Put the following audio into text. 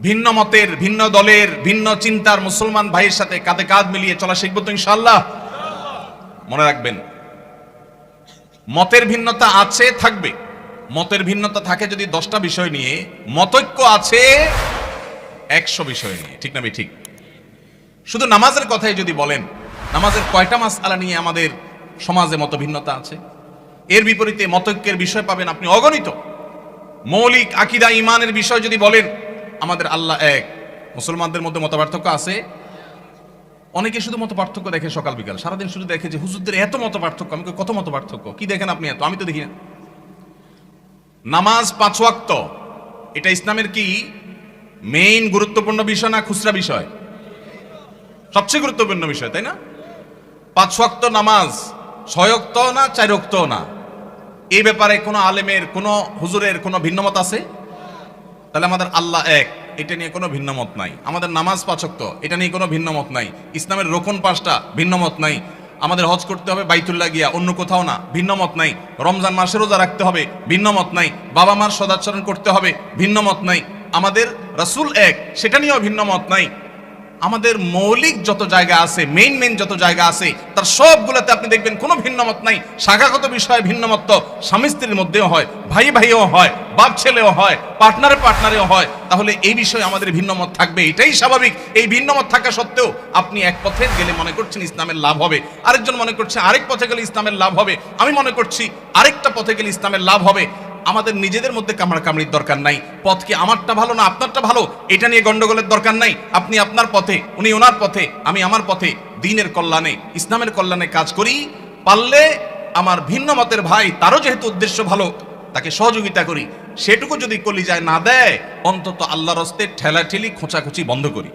ভিন্ন মতের, ভিন্ন দলের, ভিন্ন চিন্তার মুসলমান ভাইয়ের সাথে কাঁধে কাঁধ মিলিয়ে চলা শিখবো তো ইনশাআল্লাহ। মনে রাখবেন, মতের ভিন্নতা আছে, থাকবে। মতের ভিন্নতা থাকে যদি 10টা বিষয় নিয়ে, মতৈক্য আছে 100 বিষয় নিয়ে। ঠিক না ভাই? ঠিক। শুধু নামাজের কথাই যদি বলেন, নামাজের কয়টা মাসআলা নিয়ে আমাদের সমাজে মত ভিন্নতা আছে? এর বিপরীতে মতৈক্যের বিষয় পাবেন আপনি অগণিত। মৌলিক আকীদা ঈমানের বিষয় যদি বলেন, আমাদের আল্লাহ এক। মুসলমানদের মধ্যে মত পার্থক্য আছে। অনেকে শুধু মত পার্থক্য দেখে সকাল বিকাল, সারাদিন শুধু দেখে যে হুজুরদের এত মত পার্থক্য। আমি কত মত পার্থক্য? কি দেখেন আপনি এত? আমি তো দেখি না। নামাজ 5 ওয়াক্ত, এটা ইসলামের কি মেইন গুরুত্বপূর্ণ বিষয় না খুচরা বিষয়? সবচেয়ে গুরুত্বপূর্ণ বিষয়, তাই না? 5 ওয়াক্ত নামাজ 6 ওয়াক্ত না 4 ওয়াক্ত না, এই ব্যাপারে কোনো আলেমের, কোনো হুজুরের কোনো ভিন্নমত আছে? তাহলে আমাদের আল্লাহ এক, এটা নিয়ে কোনো ভিন্নমত নাই। আমাদের নামাজ 5 ওয়াক্ত, এটা নিয়ে কোনো ভিন্নমত নাই। ইসলামের রোকন 5টা, ভিন্নমত নাই। আমাদের হজ করতে হবে বাইতুল্লাহ গিয়া, অন্য কোথাও না, ভিন্নমত নাই। রমজান মাসে রোজা রাখতে হবে, ভিন্নমত নাই। বাবা মার সদাচরণ করতে হবে, ভিন্নমত নাই। আমাদের রাসূল এক, সেটা নিয়েও ভিন্নমত নাই। আমাদের মৌলিক যত জায়গা আছে, মেইন যত জায়গা আছে, তার সবগুলোতে আপনি দেখবেন কোনো ভিন্নমত নাই। শাখাগত বিষয়ে ভিন্নমত তো স্বামী স্ত্রীর মধ্যেও হয়, ভাই ভাইও হয়, বাপ ছেলেও হয়, পার্টনারেও হয়। তাহলে এই বিষয়ে আমাদের ভিন্নমত থাকবে, এটাই স্বাভাবিক। এই ভিন্নমত থাকা সত্ত্বেও আপনি এক পথে গেলে মনে করছেন ইসলামের লাভ হবে, আরেকজন মনে করছে আরেক পথে গেলে ইসলামের লাভ হবে, আমি মনে করছি আরেকটা পথে গেলে ইসলামের লাভ হবে। আমাদের নিজেদের মধ্যে কামড়াকামড়ির দরকার নাই। পথ কি আমারটা ভালো না আপনারটা ভালো, এটা নিয়ে গন্ডগোলের দরকার নাই। আপনি আপনার পথে, উনি ওনার পথে, আমি আমার পথে, দ্বীনের কল্যাণে, ইসলামের কল্যাণে কাজ করি। পারলে আমার ভিন্ন মতের ভাই, তারও যেহেতু উদ্দেশ্য ভালো, তাকে সহযোগিতা করি। সেটুকু যদি কলিজায় না দেয়, অন্তত আল্লাহর রাস্তায় ঠেলাঠেলি খোঁচাখুচি বন্ধ করি।